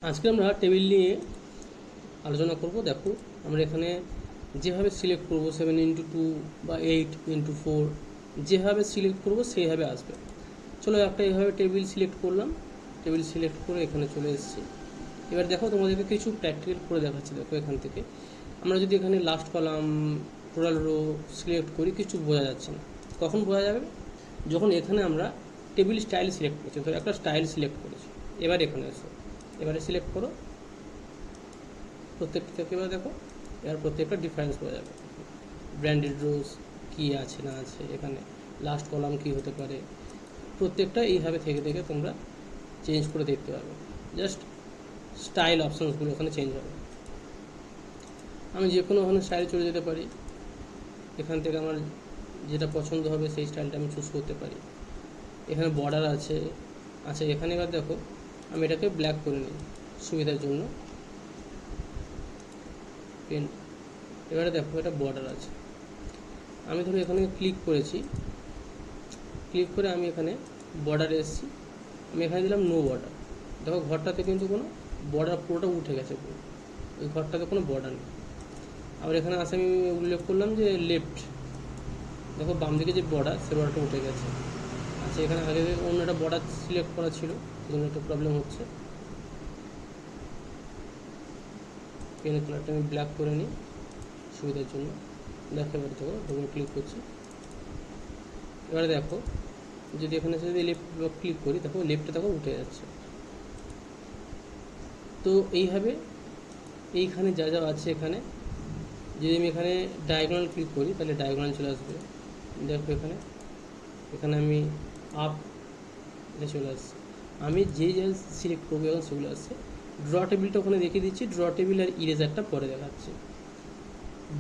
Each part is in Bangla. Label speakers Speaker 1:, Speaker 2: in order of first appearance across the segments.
Speaker 1: আজকে আমরা টেবিল নিয়ে আলোচনা করব। দেখো আমরা এখানে যেভাবে সিলেক্ট করব 7x2 বা 8x4 যেভাবে সিলেক্ট করব সেইভাবে আসবে। চলো একটা এইভাবে টেবিল সিলেক্ট করলাম, টেবিল সিলেক্ট করে এখানে চলে এসেছি। এবার দেখো তোমাদেরকে কিছু প্র্যাকটিক্যাল করে দেখাচ্ছি। দেখো এখান থেকে আমরা যদি এখানে last column total row select করি কিছু বোঝা যাচ্ছে না। কখন বোঝা যাবে? যখন এখানে আমরা টেবিল স্টাইল সিলেক্ট করছি। তো একটা স্টাইল সিলেক্ট করেছি, এবার এখানে এসো, এবারে সিলেক্ট করো প্রত্যেকটা থেকে। এবার দেখো এর প্রত্যেকটা ডিফারেন্স পাওয়া যাবে। ব্র্যান্ডেড রোজ কী আছে না আছে, এখানে লাস্ট কলাম কী হতে পারে, প্রত্যেকটা এইভাবে থেকে থেকে তোমরা চেঞ্জ করে দেখতে পাবে। জাস্ট স্টাইল অপশানসগুলো ওখানে চেঞ্জ হবে। আমি যে কোনো ওখানে স্টাইল চলে যেতে পারি, এখান থেকে আমার যেটা পছন্দ হবে সেই স্টাইলটা আমি চুজ করতে পারি। এখানে বর্ডার আছে। আচ্ছা এখানে এবার দেখো আমি এটাকে ব্ল্যাক করে নিই সুবিধার জন্য, পেন। এবারে দেখো এটা বর্ডার আছে। আমি ধরো এখানে ক্লিক করেছি, ক্লিক করে আমি এখানে বর্ডারে এসেছি, আমি এখানে দিলাম নো বর্ডার। দেখো ঘরটাতে কিন্তু কোনো বর্ডার পুরোটা উঠে গেছে, পুরো ওই ঘরটাতে কোনো বর্ডার নেই। আবার এখানে আসে আমি উল্লেখ করলাম যে লেফট, দেখো বাম দিকে যে বর্ডার সে বর্ডারটা উঠে গেছে। আচ্ছা এখানে আগে অন্য একটা বর্ডার সিলেক্ট করা ছিল, সেজন্য একটা প্রবলেম হচ্ছে। পেনের কালারটা আমি ব্ল্যাক করে নিই সুবিধার জন্য। দেখো এবার দেখো ডবল ক্লিক করছি, এবারে দেখো যদি এখানে যদি লেফট ক্লিক করি দেখো লেফটে দেখো উঠে যাচ্ছে। তো এইভাবে এইখানে যা যা আছে এখানে যদি আমি এখানে ডায়াগোনাল ক্লিক করি তাহলে ডায়াগোনাল চলে আসবে। দেখো এখানে এখানে আমি আপ এটা চলে আসছে। আমি যেই যা সিলেক্ট করবো এখন সেগুলো আসছে। ড্র টেবিলটা ওখানে দেখিয়ে দিচ্ছি, ড্র টেবিল আর ইরেজারটা পরে দেখাচ্ছি।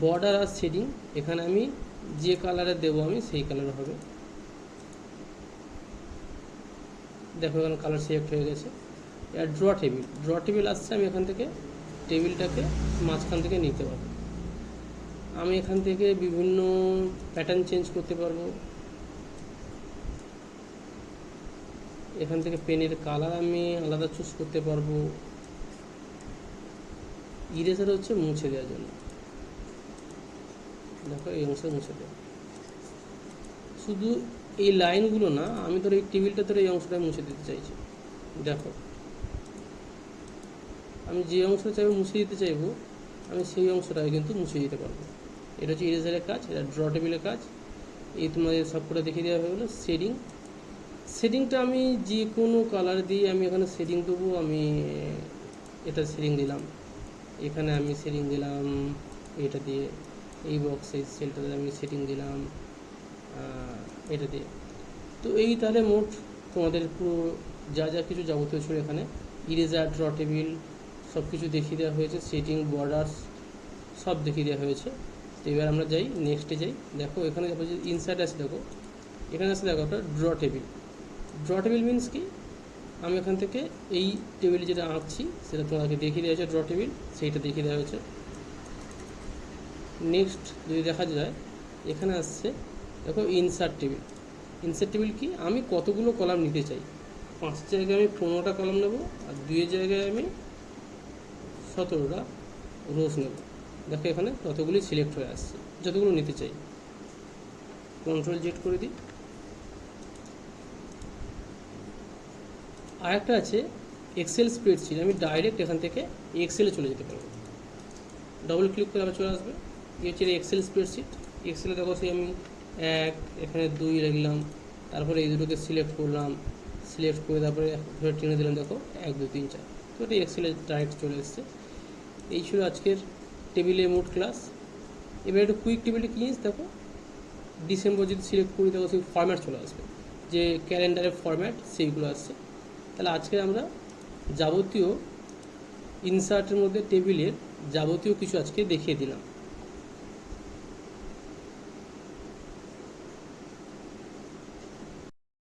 Speaker 1: বর্ডার আর শেডিং এখানে আমি যে কালারে দেবো আমি সেই কালার হবে। দেখো এখানে কালার সিলেক্ট হয়ে গেছে। আর ড্র টেবিল, ড্র টেবিল আসছে, আমি এখান থেকে টেবিলটাকে মাঝখান থেকে নিতে পারবো। আমি এখান থেকে বিভিন্ন প্যাটার্ন চেঞ্জ করতে পারবো। এখান থেকে পেনের কালার আমি আলাদা চুজ করতে পারবো। ইরেজার হচ্ছে মুছে দেওয়ার জন্য, দেখো এই অংশে মুছে দেওয়া। শুধু এই লাইনগুলো না, আমি ধরো এই টেবিলটা ধরে এই অংশটা মুছে দিতে চাইছি। দেখো আমি যে অংশটা চাইবো মুছে দিতে চাইবো আমি সেই অংশটাকে কিন্তু মুছে দিতে পারবো। এটা হচ্ছে ইরেজারের কাজ, এটা ড্র টেবিলের কাজ। এই তোমাদের সবকটা দেখিয়ে দেওয়া হয়ে গেলো। শেডিং, শেডিংটা আমি যে কোনো কালার দিয়ে আমি এখানে শেডিং দেবো। আমি এটা শেডিং দিলাম, এখানে আমি শেডিং দিলাম এটা দিয়ে, এই বক্সে সেলটাতে আমি শেডিং দিলাম এটা দিয়ে। তো এই তাহলে মোট তোমাদের পুরো যা যা কিছু যাবতীয় ছিল এখানে ইরেজার ড্র টেবিল সব কিছু দেখিয়ে দেওয়া হয়েছে। সেটিং বর্ডার্স সব দেখিয়ে দেওয়া হয়েছে। তো এবার আমরা যাই নেক্সটে যাই। দেখো এখানে দেখো যে ইনসার্ট আছে, দেখো এখানে আছে, দেখো একটা draw table. Draw table means কি, আমি এখান থেকে এই টেবিল যেটা আঁকছি সেটা তোমাকে দেখিয়ে দেওয়া হয়েছে, ড্র টেবিল সেইটা দেখিয়ে দেওয়া হয়েছে। নেক্সট যদি দেখা যায় এখানে আসছে দেখো ইনসার্ট টেবিল। ইনসার্ট টেবিল কি, আমি কতগুলো কলাম নিতে চাই। 5 জায়গায় আমি 15টা কলাম নেব, আর 2 জায়গায় আমি 17টা রোজ নেব। দেখো এখানে ততগুলি সিলেক্ট হয়ে আসছে যতগুলো নিতে চাই। কন্ট্রোল জেড করে দিই। আর একটা আছে এক্সেল স্প্রেডশিট, আমি ডাইরেক্ট এখান থেকে এক্সেলে চলে যেতে পারবো। ডবল ক্লিক করে আবার চলে আসবে। এই হচ্ছে এক্সেল স্প্রেডশিট। এক্সেলে দেখো সেই আমি 1 এখানে 2 রাখলাম, তারপরে এই দুটোকে সিলেক্ট করলাম, সিলেক্ট করে তারপরে ধরে টেনে দিলাম, দেখো 1 2 3 4। তো এটা এক্সেলে ডাইরেক্ট চলে এসছে। এই ছিল আজকের টেবিলে মোট ক্লাস। এবার একটু কুইক টেবিলে কী জিনিস দেখো, ডিসেম্বর যদি সিলেক্ট করি দেখো সেই ফরম্যাট চলে আসবে, যে ক্যালেন্ডারের ফরম্যাট সেইগুলো আসছে। তাহলে আজকে আমরা যাবতীয় ইনসার্টের মধ্যে টেবিলের যাবতীয় কিছু আজকে দেখিয়ে দিলাম।